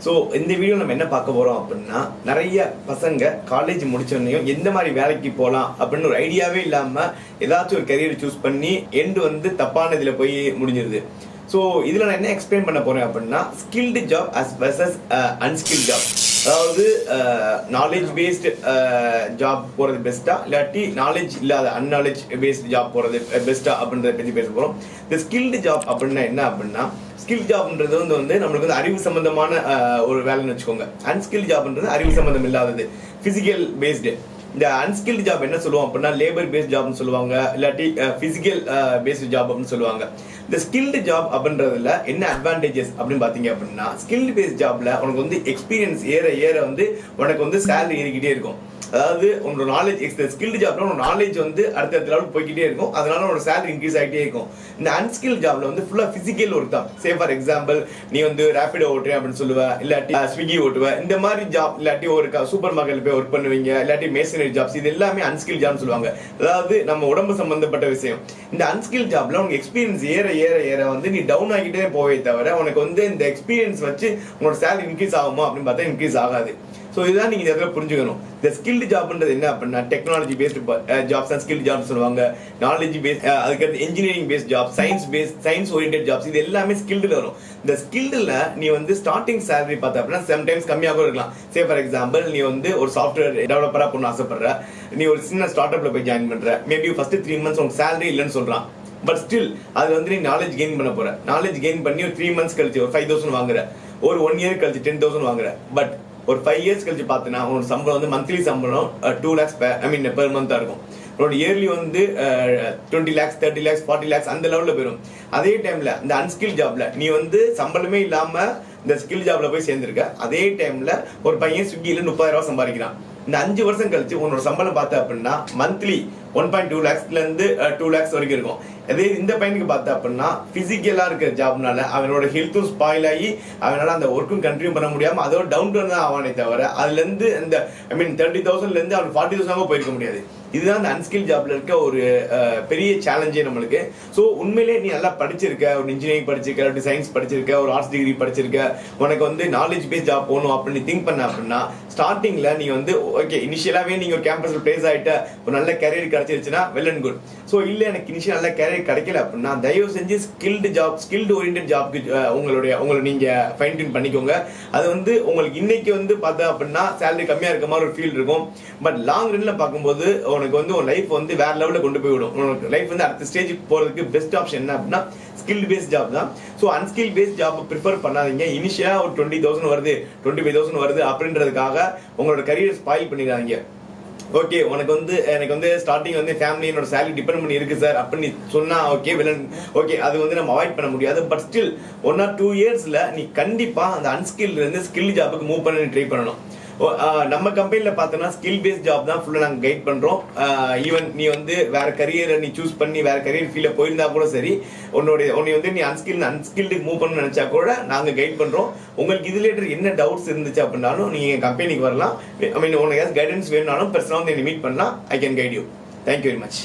So இந்த video நம்ம என்ன பார்க்க போகிறோம் அப்படின்னா, நிறைய பசங்க காலேஜ் முடிச்சோடனையும் எந்த மாதிரி வேலைக்கு போகலாம் அப்படின்னு ஒரு ஐடியாவே இல்லாமல் ஏதாச்சும் ஒரு கரியர் சூஸ் பண்ணி எண்டு தப்பான இதில் போய் முடிஞ்சிருது. ஸோ இதில் நான் என்ன எக்ஸ்பிளைன் பண்ண போகிறேன் அப்படின்னா, skilled job as versus unskilled job. அதாவது நாலேஜ் பேஸ்டு ஜாப் போகிறது பெஸ்ட்டா, இல்லாட்டி நாலேஜ் இல்லாத அன்நாலேஜ் பேஸ்டு ஜாப் போகிறது பெஸ்ட்டா அப்படின்றத பற்றி பேச போகிறோம். இந்த ஸ்கில்டு ஜாப் அப்படின்னா என்ன அப்படின்னா, ஸ்கில் ஜாப்ன்றது நம்மளுக்கு அறிவு சம்பந்தமான ஒரு வேலைன்னு வச்சுக்கோங்க. அன்ஸ்கில் ஜாப்ன்றது அறிவு சம்பந்தம் இல்லாதது, பிசிக்கல் பேஸ்டு. இந்த அன்ஸ்கில்டு ஜாப் என்ன சொல்லுவோம் அப்படின்னா, லேபர் பேஸ்ட் ஜாப்னு சொல்லுவாங்க, இல்லாட்டி பிசிக்கல் பேஸ்டு ஜாப் அப்படின்னு சொல்லுவாங்க. இந்த ஸ்கில்டு ஜாப் அப்படின்றதுல என்ன அட்வான்டேஜஸ் அப்படின்னு பாத்தீங்க அப்படின்னா, ஸ்கில்டு பேஸ்ட் ஜாப்ல உனக்கு எக்ஸ்பீரியன்ஸ் ஏற ஏற உனக்கு சேலரி ஏறிக்கிட்டே இருக்கும். அதாவது உன்னோட நாலேஜ் ஸ்கில்டு ஜாப்ல உன்னோட நாலேஜ் அடுத்த லெவலுக்கு போய்கிட்டே இருக்கும். அதனால உன்னோட சேலரி இன்க்ரீஸ் ஆகிட்டே இருக்கும். இந்த அன்ஸ்கில் ஜாப்ல ஃபுல்லா பிசிக்கல் ஒர்க் தான். சே ஃபார் எக்ஸாம்பிள், நீ ரேபிடோ ஓட்டுறேன் அப்படின்னு சொல்லுவ, இல்லாட்டி ஸ்விக்கி ஓட்டுவ, இந்த மாதிரி ஜாப், இல்லாட்டி ஒரு சூப்பர் மார்க்கெட்ல போய் ஒர்க் பண்ணுவீங்க, இல்லாட்டி மேசனரி ஜாப்ஸ், இது எல்லாமே அன்ஸ்கில் ஜாப்னு சொல்லுவாங்க. அதாவது நம்ம உடம்பு சம்பந்தப்பட்ட விஷயம். இந்த அன்ஸ்கில் ஜாப்ல உனக்கு எக்ஸ்பீரியன்ஸ் ஏற ஏற ஏற நீ டவுன் ஆகிட்டே போவே தவிர உனக்கு இந்த எக்ஸ்பீரியன்ஸ் வச்சு உன்னோட சேலரி இன்க்ரீஸ் ஆகுமா அப்படின்னு பார்த்தா இன்க்ரீஸ் ஆகாது. ஸோ இதுதான் நீங்க இதில் புரிஞ்சுக்கணும். இந்த ஸ்கில்டு ஜாப்ன்றது என்ன அப்படின்னா, டெக்னாலஜி பேஸ்டு ஜாப்ஸ் தான் ஸ்கில்டு ஜாப்ஸ் சொல்லுவாங்க. நாலேஜ் பேஸ்ட், அதுக்கடுத்து engineering based job, science oriented jobs, இது எல்லாமே ஸ்கில்டுல வரும். இந்த ஸ்கில்டுல நீ ஸ்டார்டிங் சேலரி பார்த்த அப்படின்னா சம்டைம்ஸ் கம்மியாகவும் இருக்கலாம். சே ஃபார் எக்ஸாம்பிள், நீ ஒரு சாஃப்ட்வேர் டெவலப்பரா பண்ண ஆசைப்படுற, நீ ஒரு சின்ன ஸ்டார்ட் அப்ல போய் ஜாயின் பண்ற, மேபி ஃபர்ஸ்ட் 3 months உனக்கு சேலரி இல்லைன்னு சொல்றான். பட் ஸ்டில் அது நீ நாலேஜ் கெயின் பண்ண போற. நாலேஜ் கெயின் பண்ணி ஒரு 3 months கழிச்சு ஒரு 5,000 வாங்குற, ஒரு 1 year கழிச்சு 10,000 வாங்குற. பட் ஒரு 5 years கழிச்சு பார்த்தனா உனோட சம்பளம் மந்த்லி சம்பளம் 2 lakhs per month இருக்கும். உன்னோட இயர்லி 20 lakhs 30 lakhs 40 lakhs அந்த லெவல்ல போயிடும். அதே டைம்ல இந்த அன்ஸ்கில் ஜாப்ல நீ சம்பளமே இல்லாம இந்த ஸ்கில் ஜாப்ல போய் சேர்ந்திருக்க. அதே டைம்ல ஒரு பையன் ஸ்விக்கியில 30,000 சம்பாதிக்கிறான். இந்த 5 வருஷம் கழிச்சு உன்னோட சம்பளம் பார்த்த அப்படின்னா மந்த்லி 1.2 lakhsல இருந்து 2 lakhs வரைக்கும் இருக்கும். அதே இந்த பையனுக்கு பார்த்த அப்படின்னா பிசிக்கலா இருக்கிற ஜாப்னால அவனோட ஹெல்த்தும் ஸ்பாயில் ஆகி அவனால அந்த ஒர்க்கும் கண்டினியூ பண்ண முடியாம அதோட டவுன் டவுன் தான் ஆவானே தவிர அதுல இருந்து இந்த 30,000ல இருந்து அவன் 40,000 போயிருக்க முடியாது. இதுதான் அந்த அன்ஸ்கில் ஜாப்ல இருக்க ஒரு பெரிய சேலஞ்சே நம்மளுக்கு. ஸோ உண்மையிலே நீ நல்லா படிச்சிருக்க, ஒரு இன்ஜினியரிங் படிச்சிருக்க, ஒரு சயின்ஸ் படிச்சிருக்க, ஒரு ஆர்ட்ஸ் டிகிரி படிச்சிருக்க, உனக்கு நாலேஜ் பேஸ்ட் ஜாப் போகணும் அப்படின்னு திங்க் பண்ண அப்படின்னா ஸ்டார்டிங்ல நீ ஓகே இனிஷியலாவே நீங்க ஒரு கேம்பஸ்ல பிளேஸ் ஆயிட்ட, ஒரு நல்ல கேரியர் கிடைச்சிருச்சுன்னா வெல் அண்ட் குட். ஸோ இல்ல எனக்கு இனிஷியல் நல்ல கேரியர் கிடைக்கல அப்படின்னா தயவு செஞ்சு ஸ்கில்டு ஜாப், ஸ்கில்டு ஓரியன்டட் ஜாப்க்கு உங்களை நீங்க ஃபைன் டியூன் பண்ணிக்கோங்க. அது உங்களுக்கு இன்னைக்கு பார்த்தா அப்படின்னா சேலரி கம்மியா இருக்க மாதிரி ஒரு ஃபீல் இருக்கும். பட் லாங் ரன்ல பார்க்கும்போது உனக்கு உன் லைஃப் வேற லெவல்ல கொண்டு போய் விடும். உனக்கு லைஃப் அடுத்த ஸ்டேஜுக்கு போறதுக்கு பெஸ்ட் ஆப்ஷன் என்ன அப்படின்னா ஸ்கில் பேஸ்ட் ஜாப் தான். ஸோ அன்ஸ்கில் பேஸ்ட் ஜாப் ப்ரிஃபர் பண்ணாதீங்க. இனிஷியலா ஒரு 20,000 வருது 25,000 வருது அப்படின்றதுக்காக உங்களோட கரியர் ஸ்பாயில் பண்ணிடாதீங்க. ஓகே உனக்கு எனக்கு ஸ்டார்டிங் ஃபேமிலி என்னோட சேலரி டிபெண்ட் பண்ணி இருக்கு சார் அப்படின்னு சொன்னா ஓகே ஓகே அது நம்ம அவாய்ட் பண்ண முடியாது. பட் ஸ்டில் 1 or 2 yearsல நீ கண்டிப்பா அந்த அன்ஸ்கில் இருந்து ஸ்கில் ஜாப்புக்கு மூவ் பண்ண ட்ரை பண்ணணும். நம்ம கம்பெனில பார்த்தோம்னா ஸ்கில் பேஸ்ட் ஜாப் தான் ஃபுல்லா நாங்க கைட் பண்றோம். ஈவன் நீ வேற கரியரை நீ சூஸ் பண்ணி வேற கரியர் ஃபீல்ட்ல போயிருந்தா கூட சரி, உன்னை நீ அன்ஸ்கில்டுக்கு மூவ் பண்ண நினைச்சா கூட நாங்க கைட் பண்றோம். உங்களுக்கு இதுல என்ன டவுட்ஸ் இருந்துச்சு அப்படின்னாலும் நீங்க கம்பெனிக்கு வரலாம். உனக்கு கைடன்ஸ் வேணும்னாலும் பர்சனலா மீட் பண்ணலாம். I can guide you. Thank you very much.